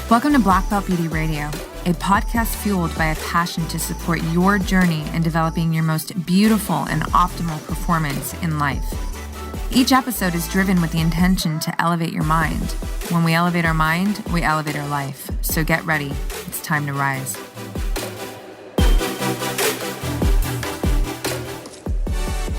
Welcome to Black Belt Beauty Radio, a podcast fueled by a passion to support your journey in developing your most beautiful and optimal performance in life. Each episode is driven with the intention to elevate your mind. When we elevate our mind, we elevate our life. So get ready. It's time to rise.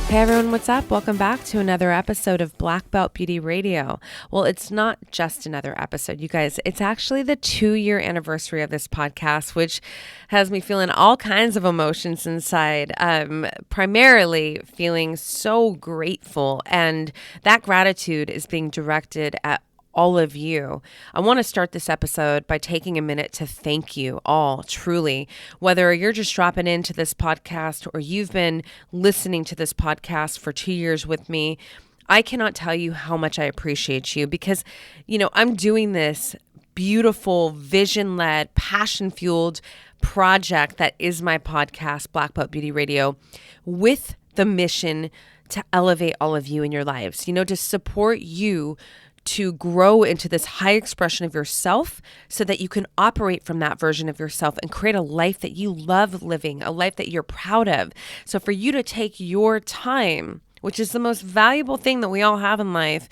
Hey everyone, what's up? Welcome back to another episode of Black Belt Beauty Radio. Well, it's not just another episode, you guys. It's actually the 2-year anniversary of this podcast, which has me feeling all kinds of emotions inside. Primarily feeling so grateful, and that gratitude is being directed at all of you. I want to start this episode by taking a minute to thank you all, truly. Whether you're just dropping into this podcast or you've been listening to this podcast for 2 years with me, I cannot tell you how much I appreciate you because, I'm doing this beautiful, vision-led, passion-fueled project that is my podcast, Black Belt Beauty Radio, with the mission to elevate all of you in your lives, to support you to grow into this high expression of yourself so that you can operate from that version of yourself and create a life that you love living, a life that you're proud of. So for you to take your time, which is the most valuable thing that we all have in life,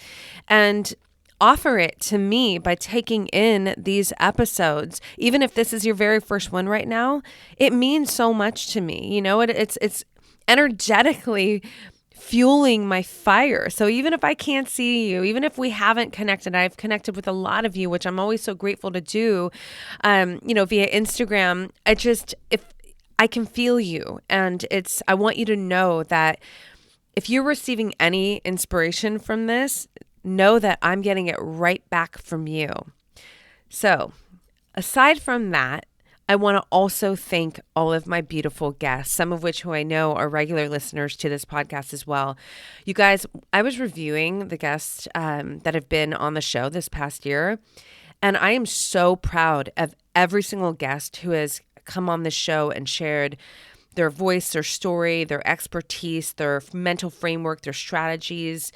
and offer it to me by taking in these episodes, even if this is your very first one right now, it means so much to me. It's energetically fueling my fire. So even if I can't see you, even if we haven't connected, I've connected with a lot of you, which I'm always so grateful to do, via Instagram. If I can feel you, and I want you to know that if you're receiving any inspiration from this, know that I'm getting it right back from you. So aside from that, I want to also thank all of my beautiful guests, some of which who I know are regular listeners to this podcast as well. You guys, I was reviewing the guests that have been on the show this past year, and I am so proud of every single guest who has come on the show and shared their voice, their story, their expertise, their mental framework, their strategies,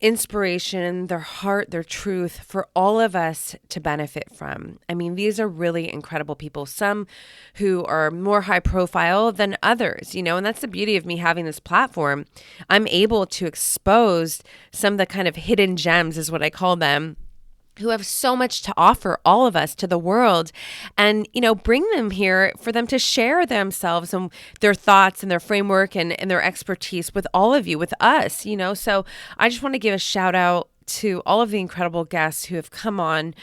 inspiration, their heart, their truth for all of us to benefit from. I mean, these are really incredible people, some who are more high profile than others, and that's the beauty of me having this platform. I'm able to expose some of the kind of hidden gems, is what I call them, who have so much to offer all of us, to the world, and, bring them here for them to share themselves and their thoughts and their framework and their expertise with all of you, with us, So I just want to give a shout out to all of the incredible guests who have come on.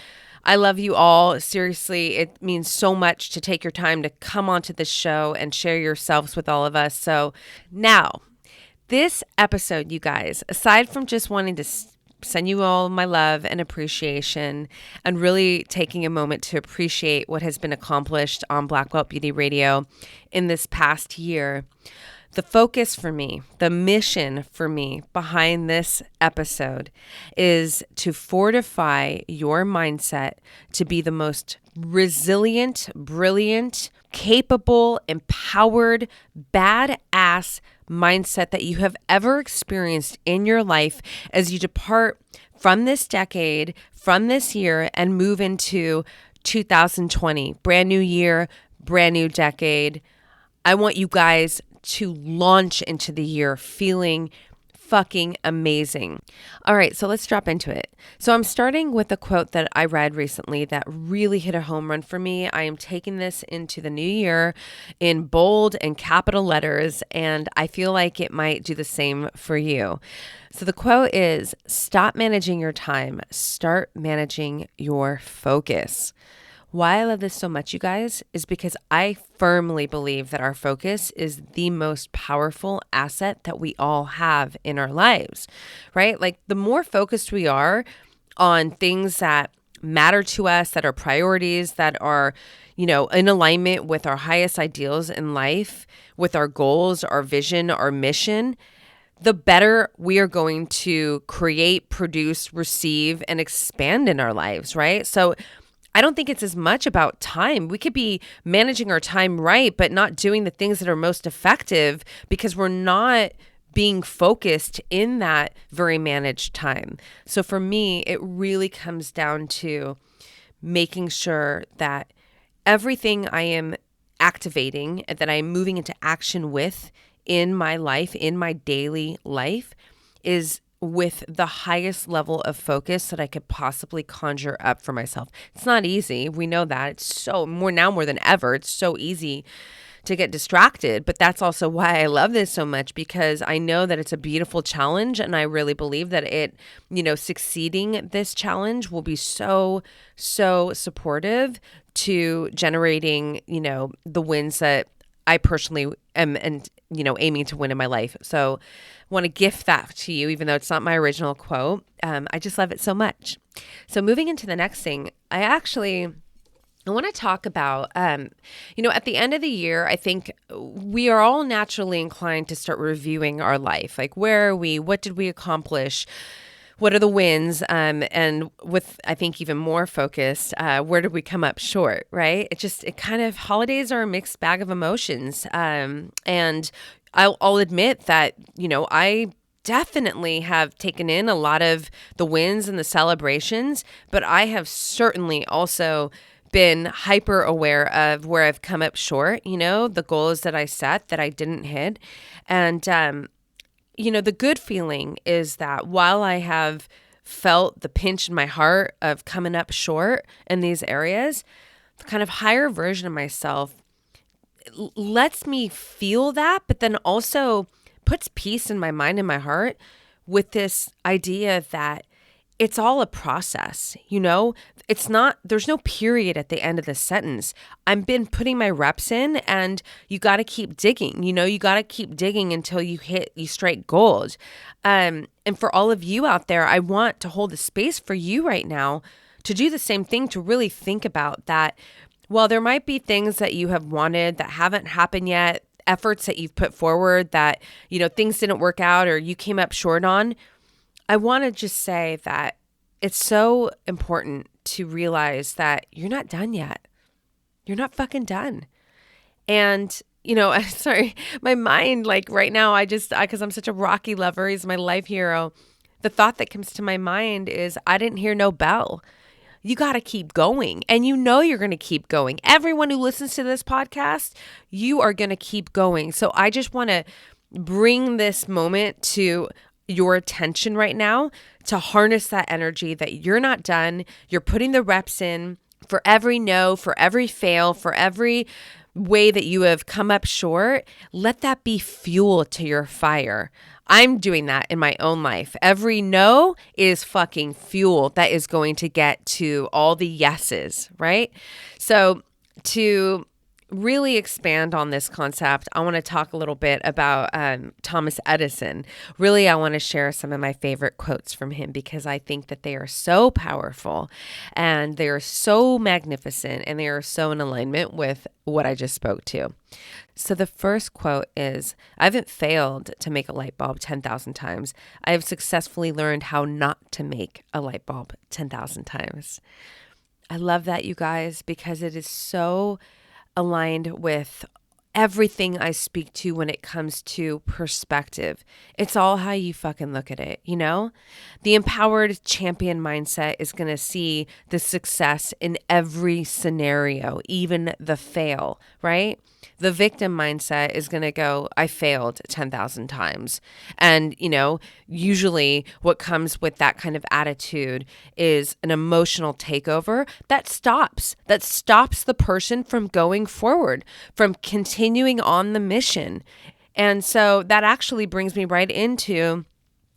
I love you all. Seriously, it means so much to take your time to come onto this show and share yourselves with all of us. So now, this episode, you guys, aside from just wanting to send you all my love and appreciation and really taking a moment to appreciate what has been accomplished on Black Belt Beauty Radio in this past year, the focus for me, the mission for me behind this episode is to fortify your mindset to be the most resilient, brilliant, capable, empowered, badass mindset that you have ever experienced in your life as you depart from this decade, from this year, and move into 2020. Brand new year, brand new decade. I want you guys to launch into the year feeling fucking amazing. All right, so let's drop into it. So I'm starting with a quote that I read recently that really hit a home run for me. I am taking this into the new year in bold and capital letters, and I feel like it might do the same for you. So the quote is, "Stop managing your time, start managing your focus." Why I love this so much, you guys, is because I firmly believe that our focus is the most powerful asset that we all have in our lives, right? Like the more focused we are on things that matter to us, that are priorities, that are, in alignment with our highest ideals in life, with our goals, our vision, our mission, the better we are going to create, produce, receive, and expand in our lives, right? So I don't think it's as much about time. We could be managing our time right, but not doing the things that are most effective because we're not being focused in that very managed time. So for me, it really comes down to making sure that everything I am activating and that I'm moving into action with in my life, in my daily life, is with the highest level of focus that I could possibly conjure up for myself. It's not easy. We know that. It's so more than ever. It's so easy to get distracted. But that's also why I love this so much, because I know that it's a beautiful challenge. And I really believe that succeeding this challenge will be so, so supportive to generating, the wins that I personally am aiming to win in my life. So I want to gift that to you, even though it's not my original quote. I just love it so much. So moving into the next thing, I want to talk about, at the end of the year, I think we are all naturally inclined to start reviewing our life. Like, where are we? What did we accomplish? What are the wins? And with, I think, even more focused, where did we come up short, right? Holidays are a mixed bag of emotions. And I'll admit that, I definitely have taken in a lot of the wins and the celebrations, but I have certainly also been hyper aware of where I've come up short, the goals that I set that I didn't hit. And, the good feeling is that while I have felt the pinch in my heart of coming up short in these areas, the kind of higher version of myself lets me feel that, but then also puts peace in my mind and my heart with this idea that it's all a process, there's no period at the end of the sentence. I've been putting my reps in, and you got to keep digging, you got to keep digging until you strike gold. And for all of you out there, I want to hold the space for you right now to do the same thing, to really think about that. While there might be things that you have wanted that haven't happened yet, efforts that you've put forward that, things didn't work out or you came up short on, I want to just say that it's so important to realize that you're not done yet. You're not fucking done. And, sorry, my mind, like right now, because I'm such a Rocky lover, he's my life hero. The thought that comes to my mind is, I didn't hear no bell. You got to keep going. And you're going to keep going. Everyone who listens to this podcast, you are going to keep going. So I just want to bring this moment to your attention right now to harness that energy that you're not done. You're putting the reps in for every no, for every fail, for every way that you have come up short. Let that be fuel to your fire. I'm doing that in my own life. Every no is fucking fuel that is going to get to all the yeses, right? So to really expand on this concept, I want to talk a little bit about Thomas Edison. Really, I want to share some of my favorite quotes from him because I think that they are so powerful and they are so magnificent and they are so in alignment with what I just spoke to. So the first quote is, I haven't failed to make a light bulb 10,000 times. I have successfully learned how not to make a light bulb 10,000 times. I love that, you guys, because it is so aligned with everything I speak to when it comes to perspective. It's all how you fucking look at it, The empowered champion mindset is going to see the success in every scenario, even the fail, right? The victim mindset is going to go, I failed 10,000 times. And, usually what comes with that kind of attitude is an emotional takeover that stops the person from going forward, from continuing on the mission. And so that actually brings me right into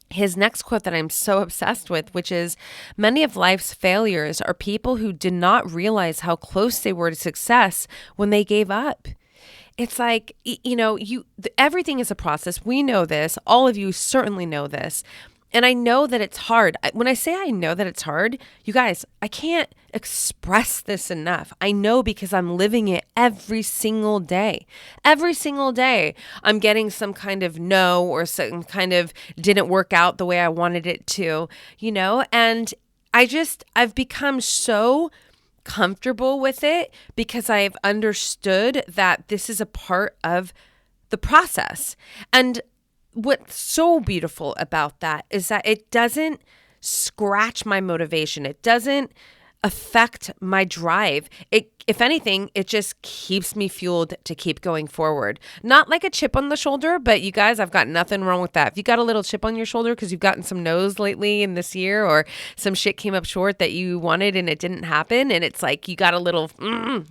his next quote that I'm so obsessed with, which is, many of life's failures are people who did not realize how close they were to success when they gave up. It's like, everything is a process. We know this. All of you certainly know this. And I know that it's hard. When I say I know that it's hard, you guys, I can't express this enough. I know because I'm living it every single day. Every single day, I'm getting some kind of no or some kind of didn't work out the way I wanted it to, and I've become so comfortable with it because I've understood that this is a part of the process. And what's so beautiful about that is that it doesn't scratch my motivation. It doesn't affect my drive. If anything, it just keeps me fueled to keep going forward. Not like a chip on the shoulder, but you guys, I've got nothing wrong with that. If you got a little chip on your shoulder because you've gotten some no's lately in this year, or some shit came up short that you wanted and it didn't happen, and it's like you got a little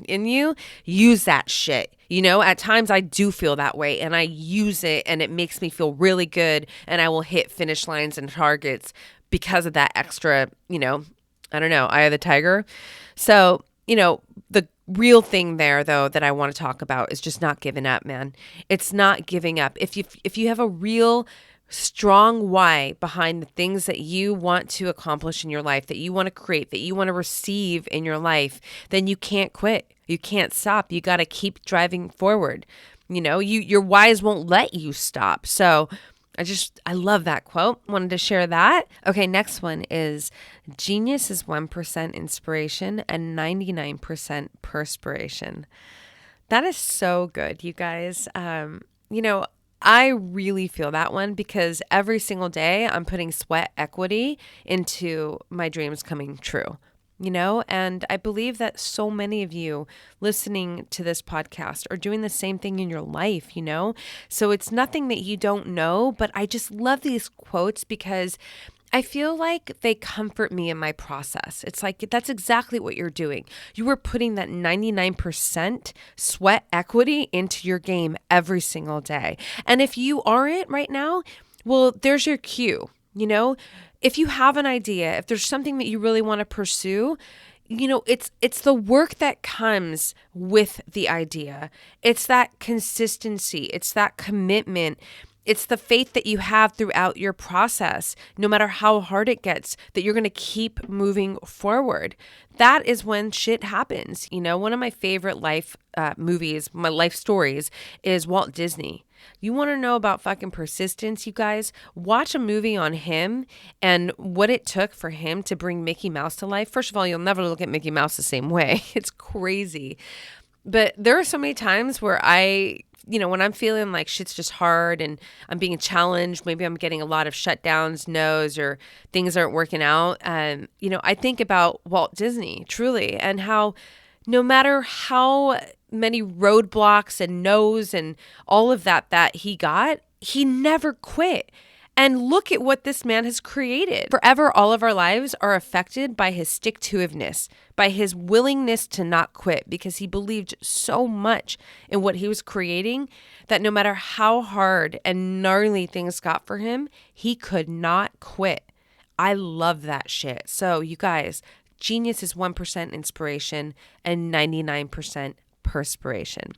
in you, use that shit. At times I do feel that way, and I use it, and it makes me feel really good, and I will hit finish lines and targets because of that extra, I don't know, eye of the tiger. So, the real thing there, though, that I want to talk about is just not giving up, man. It's not giving up. If you have a real strong why behind the things that you want to accomplish in your life, that you want to create, that you want to receive in your life, then you can't quit. You can't stop. You got to keep driving forward. Your whys won't let you stop. So I love that quote. Wanted to share that. Okay, next one is genius is 1% inspiration and 99% perspiration. That is so good, you guys. I really feel that one because every single day I'm putting sweat equity into my dreams coming true. And I believe that so many of you listening to this podcast are doing the same thing in your life, So it's nothing that you don't know, but I just love these quotes because I feel like they comfort me in my process. It's like, that's exactly what you're doing. You are putting that 99% sweat equity into your game every single day. And if you aren't right now, well, there's your cue, If you have an idea, if there's something that you really want to pursue, it's the work that comes with the idea. It's that consistency. It's that commitment. It's the faith that you have throughout your process, no matter how hard it gets, that you're going to keep moving forward. That is when shit happens. One of my favorite life movies, my life stories, is Walt Disney. You want to know about fucking persistence, you guys? Watch a movie on him and what it took for him to bring Mickey Mouse to life. First of all, you'll never look at Mickey Mouse the same way. It's crazy. But there are so many times where when I'm feeling like shit's just hard and I'm being challenged, maybe I'm getting a lot of shutdowns, no's, or things aren't working out. I think about Walt Disney, truly, and how no matter how many roadblocks and no's and all of that he got, he never quit. And look at what this man has created. Forever, all of our lives are affected by his stick-to-itiveness, by his willingness to not quit, because he believed so much in what he was creating that no matter how hard and gnarly things got for him, he could not quit. I love that shit. So you guys, genius is 1% inspiration and 99% perspiration.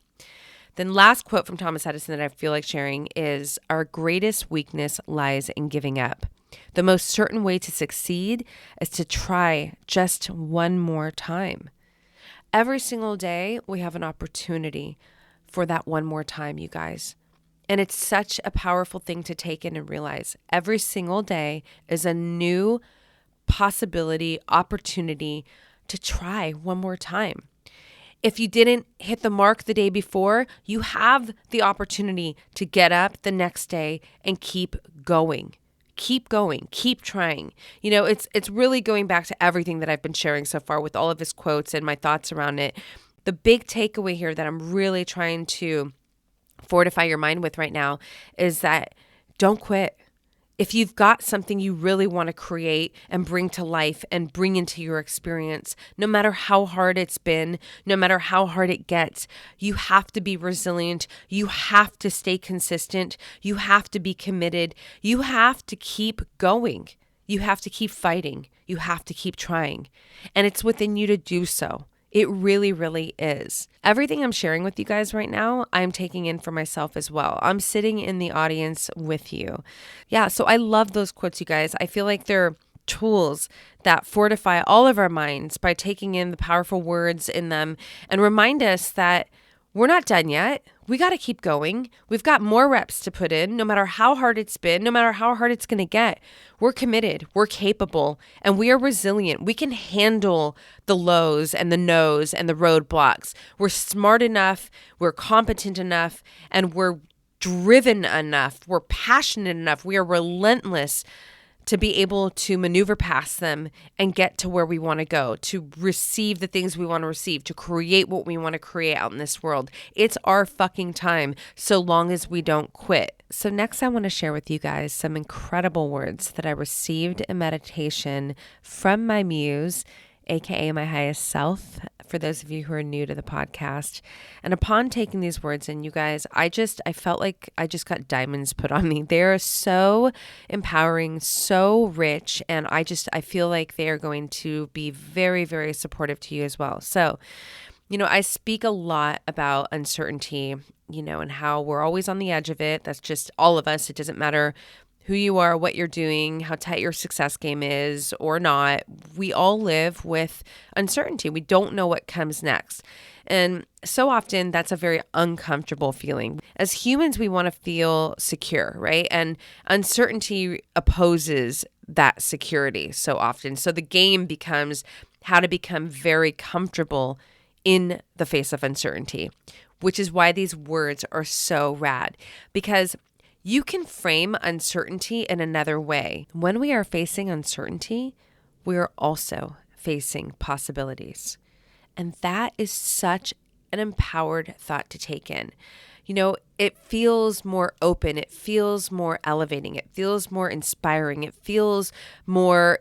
Then last quote from Thomas Edison that I feel like sharing is, our greatest weakness lies in giving up. The most certain way to succeed is to try just one more time. Every single day we have an opportunity for that one more time, you guys. And it's such a powerful thing to take in and realize every single day is a new possibility, opportunity to try one more time. If you didn't hit the mark the day before, you have the opportunity to get up the next day and keep going. Keep going, keep trying. It's really going back to everything that I've been sharing so far with all of his quotes and my thoughts around it. The big takeaway here that I'm really trying to fortify your mind with right now is that don't quit. If you've got something you really want to create and bring to life and bring into your experience, no matter how hard it's been, no matter how hard it gets, you have to be resilient. You have to stay consistent. You have to be committed. You have to keep going. You have to keep fighting. You have to keep trying. And it's within you to do so. It really, really is. Everything I'm sharing with you guys right now, I'm taking in for myself as well. I'm sitting in the audience with you. Yeah, so I love those quotes, you guys. I feel like they're tools that fortify all of our minds by taking in the powerful words in them and remind us that we're not done yet. We got to keep going. We've got more reps to put in, no matter how hard it's been, no matter how hard it's going to get. We're committed, we're capable, and we are resilient. We can handle the lows and the no's and the roadblocks. We're smart enough, we're competent enough, and we're driven enough. We're passionate enough. We are relentless to be able to maneuver past them and get to where we want to go, to receive the things we want to receive, to create what we want to create out in this world. It's our fucking time, so long as we don't quit. So next I want to share with you guys some incredible words that I received in meditation from my muse, aka my highest self, for those of you who are new to the podcast. And upon taking these words in, you guys, I felt like I just got diamonds put on me. They're so empowering, so rich, and I feel like they are going to be very, very supportive to you as well. So, I speak a lot about uncertainty, and how we're always on the edge of it. That's just all of us. It doesn't matter who you are, what you're doing, how tight your success game is or not. We all live with uncertainty. We don't know what comes next. And so often that's a very uncomfortable feeling. As humans, we want to feel secure, right? And uncertainty opposes that security so often. So the game becomes how to become very comfortable in the face of uncertainty, which is why these words are so rad, because you can frame uncertainty in another way. When we are facing uncertainty, we are also facing possibilities. And that is such an empowered thought to take in. It feels more open. It feels more elevating. It feels more inspiring. It feels more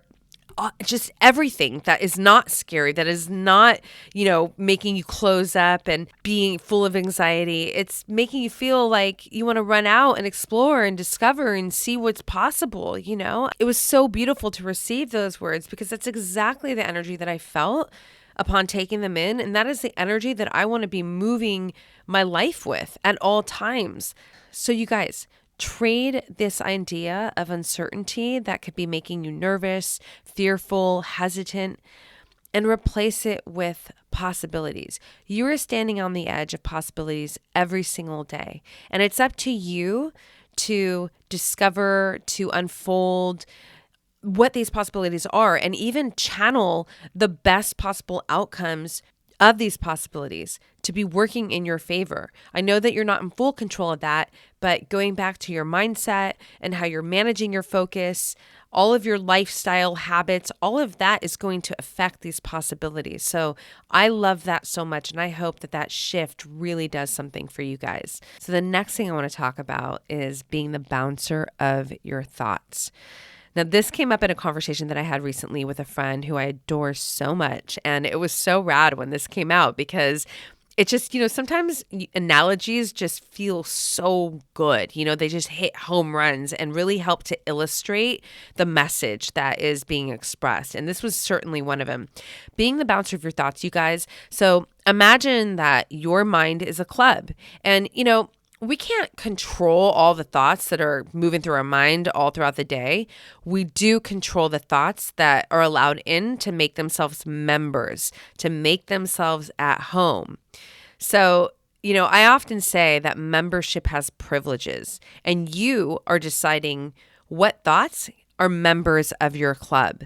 just everything that is not scary, that is not, making you close up and being full of anxiety. It's making you feel like you want to run out and explore and discover and see what's possible. It was so beautiful to receive those words, because that's exactly the energy that I felt upon taking them in. And that is the energy that I want to be moving my life with at all times. So you guys, trade this idea of uncertainty that could be making you nervous, fearful, hesitant, and replace it with possibilities. You are standing on the edge of possibilities every single day. And it's up to you to discover, to unfold what these possibilities are, and even channel the best possible outcomes of these possibilities to be working in your favor. I know that you're not in full control of that, but going back to your mindset and how you're managing your focus, all of your lifestyle habits, all of that is going to affect these possibilities. So I love that so much, and I hope that that shift really does something for you guys. So the next thing I want to talk about is being the bouncer of your thoughts. Now, this came up in a conversation that I had recently with a friend who I adore so much. And it was so rad when this came out, because it just, sometimes analogies just feel so good. They just hit home runs and really help to illustrate the message that is being expressed. And this was certainly one of them. Being the bouncer of your thoughts, you guys. So imagine that your mind is a club, and, we can't control all the thoughts that are moving through our mind all throughout the day. We do control the thoughts that are allowed in to make themselves members, to make themselves at home. So, I often say that membership has privileges, and you are deciding what thoughts are members of your club.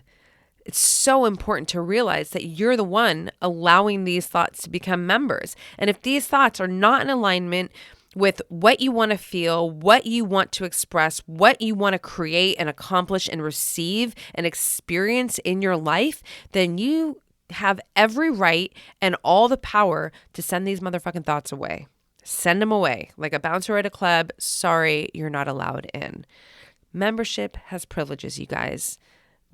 It's so important to realize that you're the one allowing these thoughts to become members. And if these thoughts are not in alignment with what you want to feel, what you want to express, what you want to create and accomplish and receive and experience in your life, then you have every right and all the power to send these motherfucking thoughts away. Send them away. Like a bouncer at a club, sorry, you're not allowed in. Membership has privileges, you guys.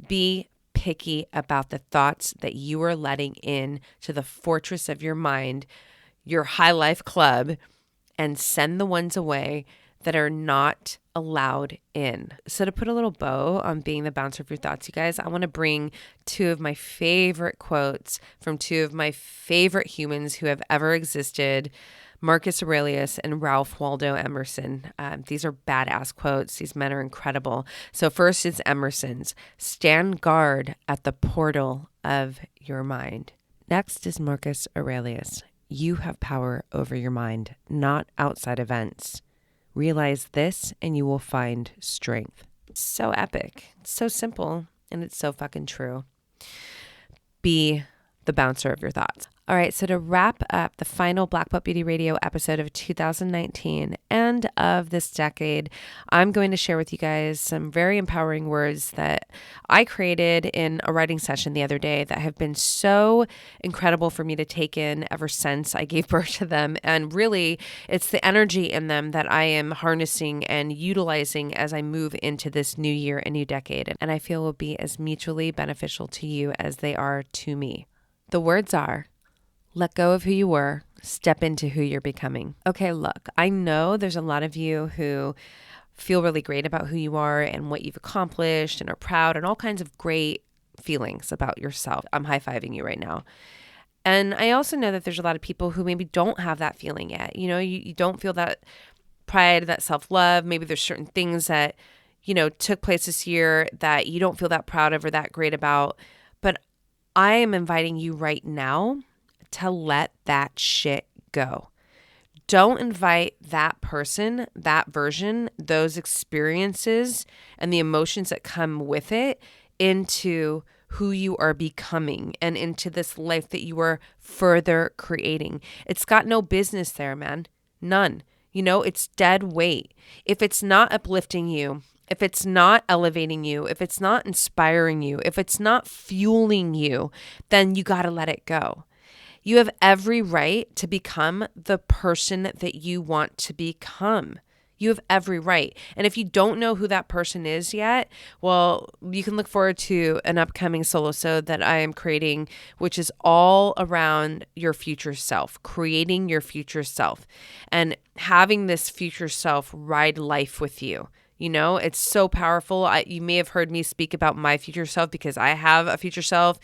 Be picky about the thoughts that you are letting in to the fortress of your mind, your high life club, and send the ones away that are not allowed in. So to put a little bow on being the bouncer of your thoughts, you guys, I want to bring two of my favorite quotes from two of my favorite humans who have ever existed, Marcus Aurelius and Ralph Waldo Emerson. These are badass quotes. These men are incredible. So first is Emerson's, "Stand guard at the portal of your mind." Next is Marcus Aurelius, "You have power over your mind, not outside events. Realize this and you will find strength." So epic. It's so simple, and it's so fucking true. Be the bouncer of your thoughts. All right, so to wrap up the final Black Belt Beauty Radio episode of 2019 and of this decade, I'm going to share with you guys some very empowering words that I created in a writing session the other day that have been so incredible for me to take in ever since I gave birth to them. And really, it's the energy in them that I am harnessing and utilizing as I move into this new year and new decade. And I feel will be as mutually beneficial to you as they are to me. The words are, let go of who you were, step into who you're becoming. Okay, look, I know there's a lot of you who feel really great about who you are and what you've accomplished and are proud and all kinds of great feelings about yourself. I'm high-fiving you right now. And I also know that there's a lot of people who maybe don't have that feeling yet. You know, you don't feel that pride, that self-love. Maybe there's certain things that, took place this year that you don't feel that proud of or that great about. But I am inviting you right now to let that shit go. Don't invite that person, that version, those experiences, and the emotions that come with it into who you are becoming and into this life that you are further creating. It's got no business there, man. None. It's dead weight. If it's not uplifting you, if it's not elevating you, if it's not inspiring you, if it's not fueling you, then you got to let it go. You have every right to become the person that you want to become. You have every right. And if you don't know who that person is yet, well, you can look forward to an upcoming Solosode that I am creating, which is all around your future self, creating your future self and having this future self ride life with you. It's so powerful. You may have heard me speak about my future self because I have a future self.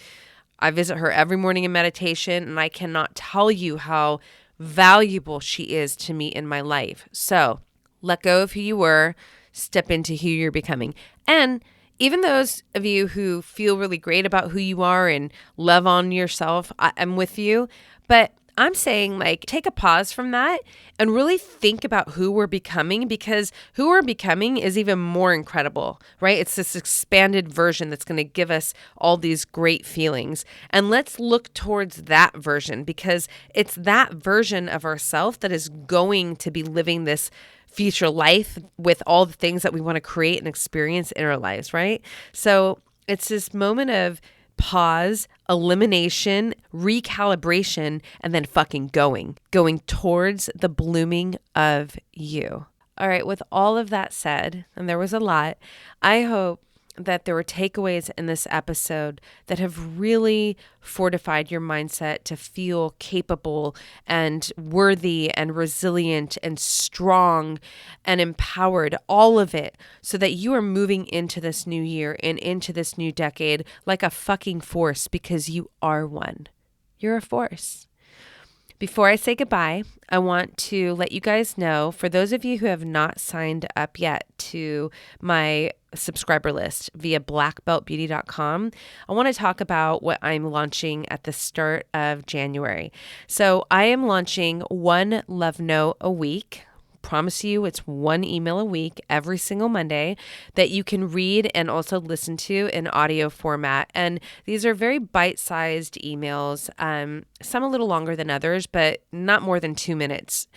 I visit her every morning in meditation, and I cannot tell you how valuable she is to me in my life. So let go of who you were, step into who you're becoming. And even those of you who feel really great about who you are and love on yourself, I'm with you. But I'm saying, take a pause from that and really think about who we're becoming, because who we're becoming is even more incredible, right? It's this expanded version that's going to give us all these great feelings. And let's look towards that version, because it's that version of ourselves that is going to be living this future life with all the things that we want to create and experience in our lives, right? So it's this moment of pause, elimination, recalibration, and then fucking going towards the blooming of you. All right, with all of that said, and there was a lot, I hope that there were takeaways in this episode that have really fortified your mindset to feel capable and worthy and resilient and strong and empowered, all of it, so that you are moving into this new year and into this new decade like a fucking force, because you are one. You're a force. Before I say goodbye, I want to let you guys know, for those of you who have not signed up yet to my subscriber list via BlackBeltBeauty.com, I want to talk about what I'm launching at the start of January. So I am launching one love note a week. Promise you it's one email a week every single Monday that you can read and also listen to in audio format. And these are very bite-sized emails, some a little longer than others, but not more than 2 minutes.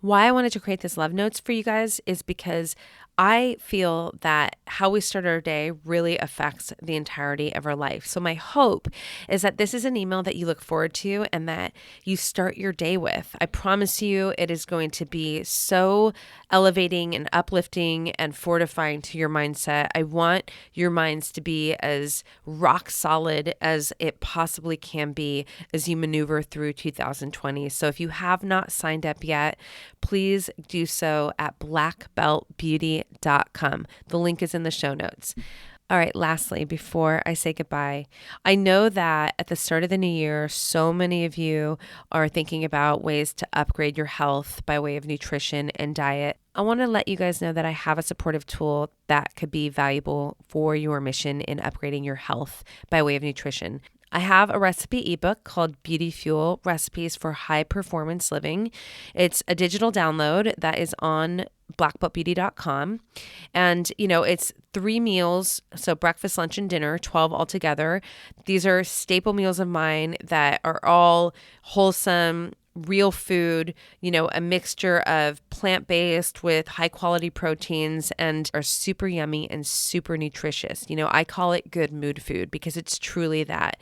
Why I wanted to create this love notes for you guys is because I feel that how we start our day really affects the entirety of our life. So my hope is that this is an email that you look forward to and that you start your day with. I promise you it is going to be so elevating and uplifting and fortifying to your mindset. I want your minds to be as rock solid as it possibly can be as you maneuver through 2020. So if you have not signed up yet, please do so at BlackBeltBeauty.com. The link is in the show notes. All right, lastly, before I say goodbye, I know that at the start of the new year, so many of you are thinking about ways to upgrade your health by way of nutrition and diet. I want to let you guys know that I have a supportive tool that could be valuable for your mission in upgrading your health by way of nutrition. I have a recipe ebook called BEAUTYFUEL Recipes for High Performance Living. It's a digital download that is on BlackBeltBeauty.com. And, it's 3 meals. So breakfast, lunch, and dinner, 12 altogether. These are staple meals of mine that are all wholesome, real food, a mixture of plant-based with high quality proteins and are super yummy and super nutritious. I call it good mood food because it's truly that.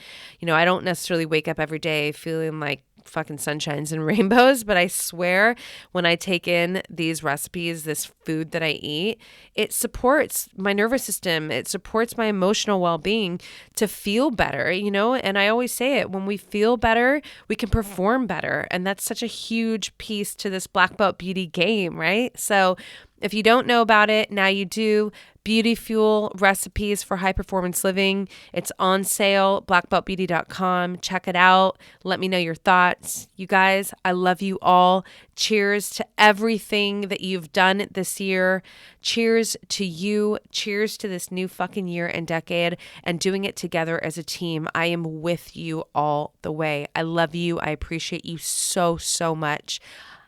I don't necessarily wake up every day feeling like fucking sunshines and rainbows, but I swear when I take in these recipes, this food that I eat, it supports my nervous system. It supports my emotional well-being to feel better, and I always say it, when we feel better, we can perform better. And that's such a huge piece to this Black Belt Beauty game, right? So if you don't know about it, now you do. BEAUTYFUEL Recipes for High Performance Living. It's on sale, BlackBeltBeauty.com. Check it out. Let me know your thoughts. You guys, I love you all. Cheers to everything that you've done this year. Cheers to you. Cheers to this new fucking year and decade and doing it together as a team. I am with you all the way. I love you. I appreciate you so, so much.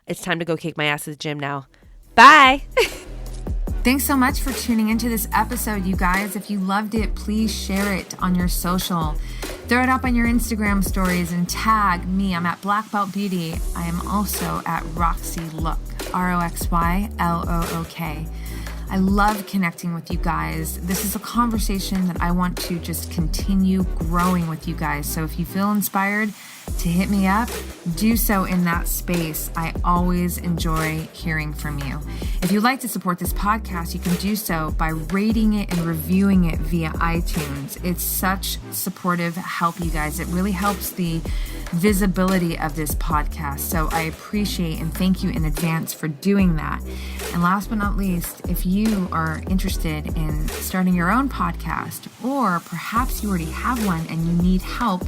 It's time to go kick my ass at the gym now. Bye. Thanks so much for tuning into this episode, you guys. If you loved it, please share it on your social. Throw it up on your Instagram stories and tag me. I'm at Black Belt Beauty. I am also at Roxy Look, RoxyLook. I love connecting with you guys. This is a conversation that I want to just continue growing with you guys. So if you feel inspired to hit me up, do so in that space. I always enjoy hearing from you. If you'd like to support this podcast, you can do so by rating it and reviewing it via iTunes. It's such supportive help, you guys. It really helps the visibility of this podcast. So I appreciate and thank you in advance for doing that. And last but not least, if you are interested in starting your own podcast, or perhaps you already have one and you need help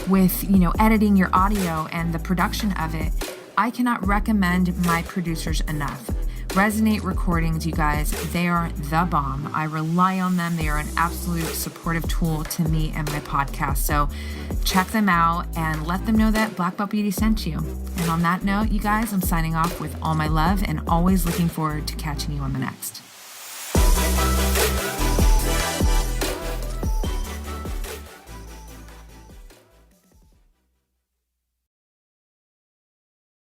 with, editing your audio and the production of it, I cannot recommend my producers enough. Resonate Recordings, you guys, they are the bomb. I rely on them. They are an absolute supportive tool to me and my podcast. So check them out and let them know that Black Belt Beauty sent you. And on that note, you guys, I'm signing off with all my love and always looking forward to catching you on the next.